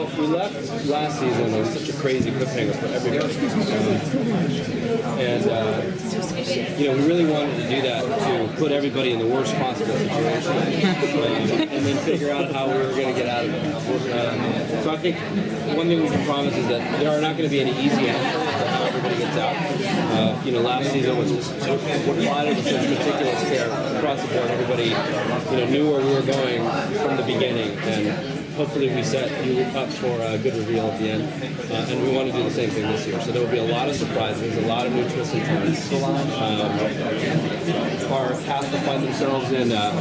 Well, we left last season. It was such a crazy cliffhanger for everybody. We really wanted to do that to put everybody in the worst possible situation, and then figure out how we were going to get out of it. So I think one thing we can promise is that there are not going to be any easy answers for how everybody gets out. Last season was plotted with such meticulous care across the board. Everybody, knew where we were going from the beginning, and hopefully we set you up for a good reveal at the end. And we want to do the same thing this year. So there will be a lot of surprises, a lot of new twists and turns. Our cast will find themselves in a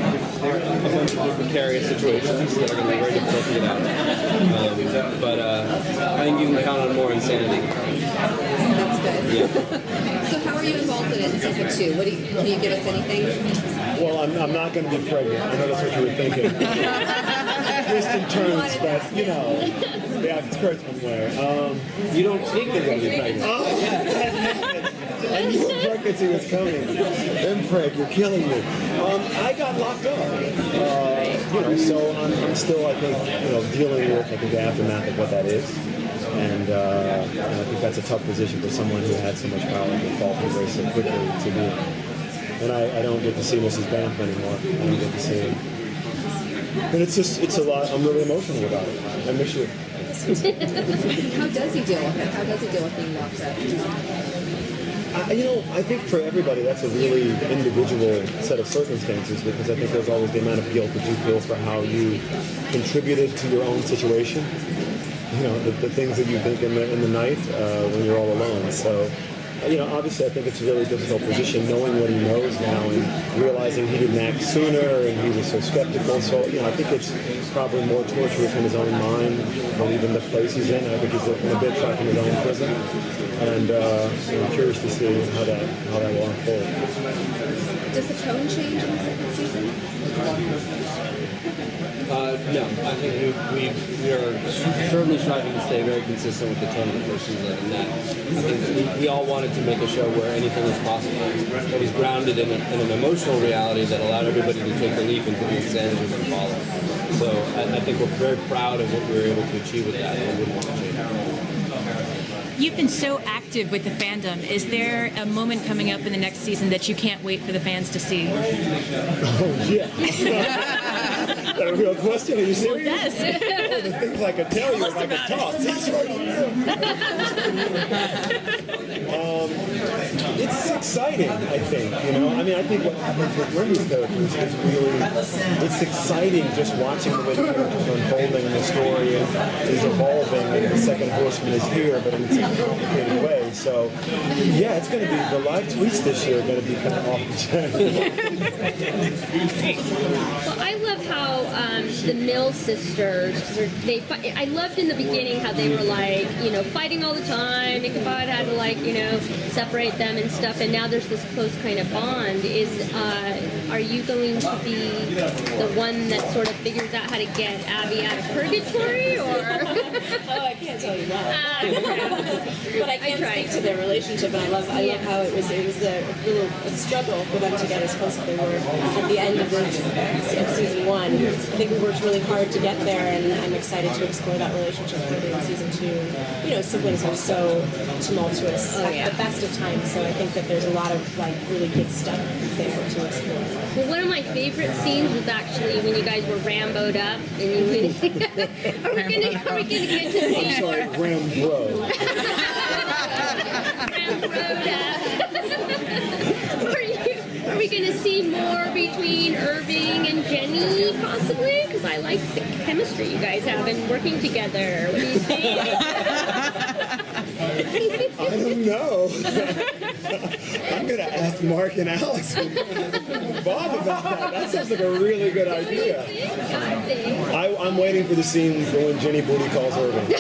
bunch of precarious situations that are going to be very difficult to get out of. But I think you can count on more insanity. That's good. Yeah. So how are you involved in it in season 2? Can you give us anything? Well, I'm not going to be pregnant. I know that's what you were thinking. Twists and turns, but yeah, it's Kurtzman way. You don't think they're going to be pregnant. I knew pregnancy was coming. Then Craig, you're killing me. I got locked up. So I'm still, I think, dealing with the aftermath of what that is. And I think that's a tough position for someone who had so much power to fall from grace so quickly to me. And I don't get to see Mrs. Banff anymore. I don't get to see her. And it's a lot. I'm really emotional about it. I miss you. How does he deal with it? How does he deal with being locked up? I think for everybody that's a really individual set of circumstances, because I think there's always the amount of guilt that you feel for how you contributed to your own situation. The things that you think in the night when you're all alone. So, obviously I think it's a really difficult position knowing what he knows now and realizing he didn't act sooner and he was so skeptical. So, I think it's probably more torturous in his own mind than even the place he's in. I think he's in a bit trapped in his own prison. And I'm curious to see how that will unfold. Does the tone change in the second season? No, I think we are certainly striving to stay very consistent with the tone of the first season, and that I think we all wanted to make a show where anything was possible. It was grounded in an emotional reality that allowed everybody to take a leap into the insanity that followed. So I think we're very proud of what we were able to achieve with that, and we wouldn't want to change it. You've been so active with the fandom. Is there a moment coming up in the next season that you can't wait for the fans to see? Oh, yeah. Is that a real question? Are you serious? Yes. Oh, the things I could tell you if I could talk. It's exciting, I think. I think what happens with Lyndie's characters is really, it's exciting just watching the way the characters are unfolding and the story is evolving and the second horseman is here, but in a complicated way. So, yeah, it's going to be, the live tweets this year are going to be kind of off the chain. Well, I love how the Mill sisters, I loved in the beginning how they were like, fighting all the time. Ichabod had to separate them and stuff, and now there's this close kind of bond. Are you going to be the one that sort of figures out how to get Abby out of purgatory, or? Oh, I can't tell you that. But I can speak to their relationship, and I love how it was a struggle for them to get as close as they were at the end of season 1. I think we worked really hard to get there, and I'm excited to explore that relationship further in season 2. Siblings are so tumultuous at the best of times, so I think that there's a lot of really good stuff there to explore. Well, one of my favorite scenes was actually when you guys were Rambo'd up, and you went, are we gonna get to see I'm sorry, Rambo. Rambo'd up? Are we going to see more between Irving and Jenny, possibly? Because I like the chemistry you guys have in working together. What do you think? I don't know. I'm going to ask Mark and Alex and Bob about that. That sounds like a really good idea. I'm waiting for the scene for when Jenny Booty calls Irving.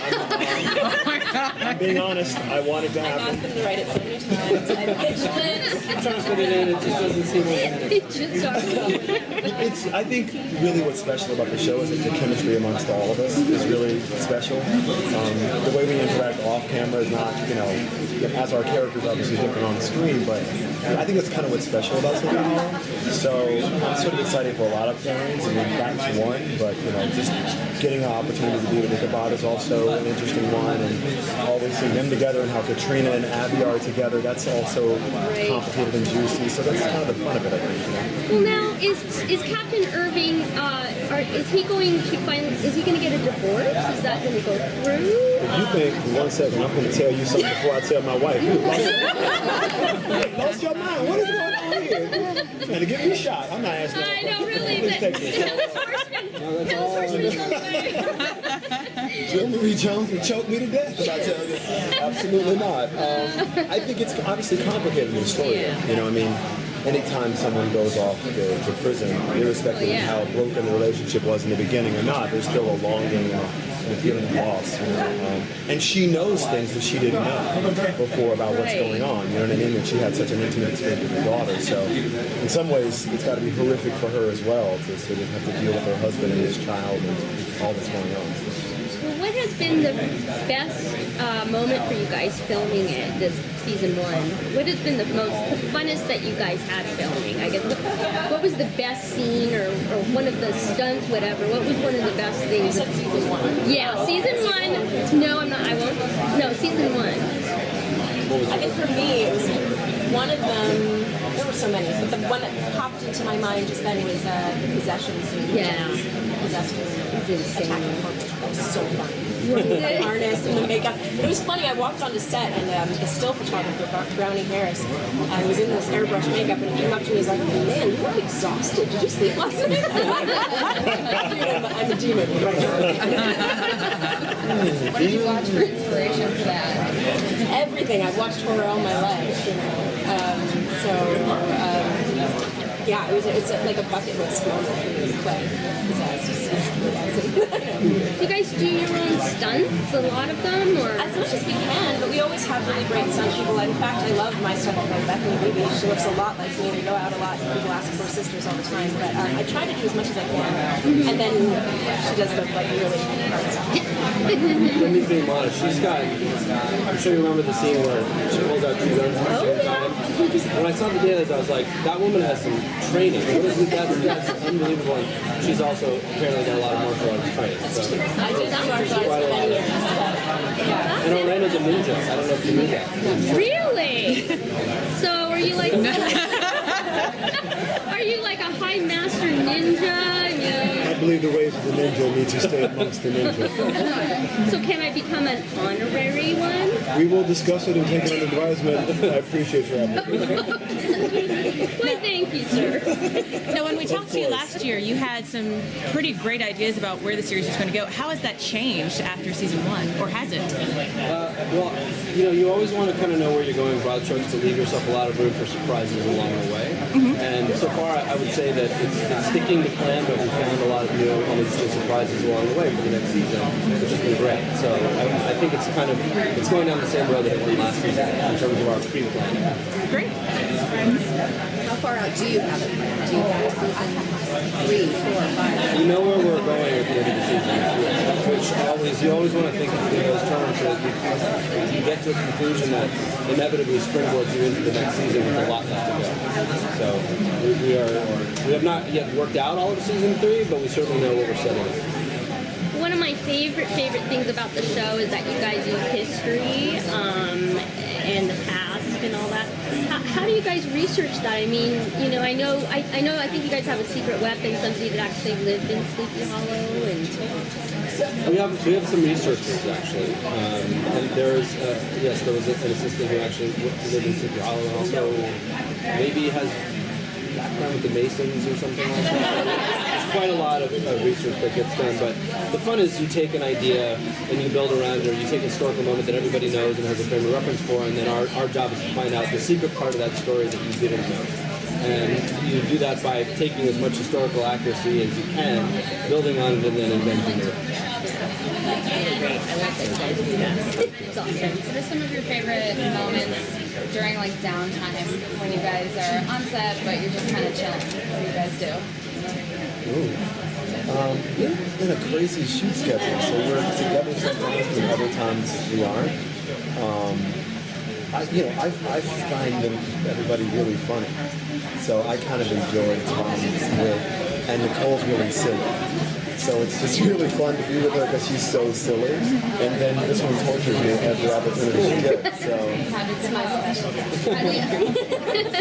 I'm being honest. I want it to I've asked happen. them to write it so many times. I'm vigilant. I'm trying to fit it in. It just doesn't seem like it. It just It's, I think really what's special about the show is that the chemistry amongst all of us is really special. The way we interact off camera is not, as our characters obviously different on the screen, but I think that's kind of what's special about Sleepy Hollow. So I'm sort of excited for a lot of pairings. I mean, that's one, but just getting an opportunity to be with Ichabod is also an interesting one, and always seeing them together and how Katrina and Abby are together, that's also complicated and juicy. So that's kind of the fun of it, I think. Well, now is Captain Irving? Is he going to Is he going to get a divorce? Is that going to go through? If you think for 1 second I'm going to tell you something before I tell my wife, you lost your mind. What is going on here? Trying to give me a shot. I'm not asking. I know, really. Please take Those horsemen. Jill Marie Jones would choke me to death if I tell you. Absolutely not. I think it's obviously complicated in the story. I mean, anytime someone goes off to prison, irrespective of how broken the relationship was in the beginning or not, there's still a longing and a feeling of loss. And she knows things that she didn't know before about what's going on. You know what I mean? And she had such an intimate experience with her daughter. So in some ways, it's got to be horrific for her as well to sort of have to deal with her husband and his child and all that's going on. Well, what has been the best moment for you guys filming it this season 1? What has been the funnest that you guys had filming? I guess what was the best scene or one of the stunts, whatever? What was one of the best things? You said season 1. Yeah, season 1. No, I'm not. I won't. No, season 1. I think for me, it was one of them. There were so many, but the one that popped into my mind just then was the possession scene. Yeah. Possessed It's insane. attacking her. That was so fun. The harness and the makeup. It was funny. I walked onto set and the still photographer, Brownie Harris, was in this airbrush makeup and he came up to me and was like, "Man, you look exhausted. Did you sleep last night?" I'm a demon right now. What did you watch for inspiration for that? Everything. I've watched horror all my life, yeah, it's like a bucket list moment for me to play. You guys do your own stunts, a lot of them, or? As much as we can, but we always have really great stunt people. In fact, I love my stunt double, Bethany Levy. She looks a lot like me. We go out a lot, and people ask for sisters all the time. But I try to do as much as I can, and then she does the really hard stuff. Let me be modest. She's got. I'm sure you remember the scene where she pulls out 2 guns at the same time. When I saw the dailies, I was like, that woman has some training. That's unbelievable. And she's also apparently got a lot of martial arts training. So. I did that martial arts for many years. And Orlando's a ninja. I don't know if you knew that. Really? So are you like a high master ninja? I believe the ways of the ninja need to stay amongst the ninja. So can I become an honorary one? We will discuss it and take it under advisement. I appreciate your effort. Why, thank you, sir. Now, when we talked to you last year, you had some pretty great ideas about where the series was going to go. How has that changed after season 1, or has it? Well, you always want to kind of know where you're going, broad strokes, to leave yourself a lot of room for surprises along the way. And so far, I would say that it's sticking to plan, but we found a lot of new and interesting surprises along the way for the next season, which has been great. So I think it's going down the same road that it went last season in terms of our pre-planning. Great. How far out do you have it planned? Do you have season 3, 4, 5? We know where we're going at the end of the season, which you always want to think in those terms so that you get to a conclusion that inevitably springboards you into the next season with a lot left to go. So we have not yet worked out all of season 3, but we certainly know what we're setting up. One of my favorite things about the show is that you guys use history and the past and all that. How do you guys research that? I mean, I think you guys have a secret weapon, somebody that actually lived in Sleepy Hollow, and we have some researchers actually, and there was an assistant who actually lived in Sleepy Hollow and also maybe has background with the Masons or something like that. There's quite a lot of research that gets done, but the fun is you take an idea and you build around it, or you take a historical moment that everybody knows and has a frame of reference for, and then our job is to find out the secret part of that story that you didn't know. And you do that by taking as much historical accuracy as you can, building on it, and then inventing it. really great. I love that you guys do that. It's awesome. What are some of your favorite moments during like downtime when you guys are on set but you're just kind of chilling? What do you guys do? It's been a crazy shoot schedule, so we're together sometimes and other times we aren't. I find everybody really funny, so I kind of enjoy Tom's wit, and Nicole's really silly. So it's just really fun to be with her because she's so silly, and then this one tortures me every opportunity she gets. So. It's my specialty.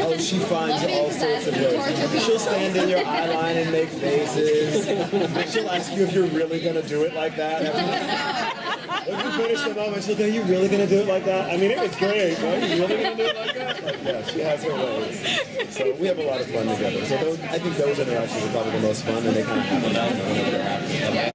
Oh, she finds all sorts of ways. She'll stand in your eye line and make faces. And she'll ask you if you're really going to do it like that. When you finish the moment, she'll go, "Are you really going to do it like that?" I mean, it was great. Right? Are you really going to do it like that? Like, yeah, she has her ways. So we have a lot of fun together. So I think those interactions are probably the most fun, and they kind of happen whenever they're happening.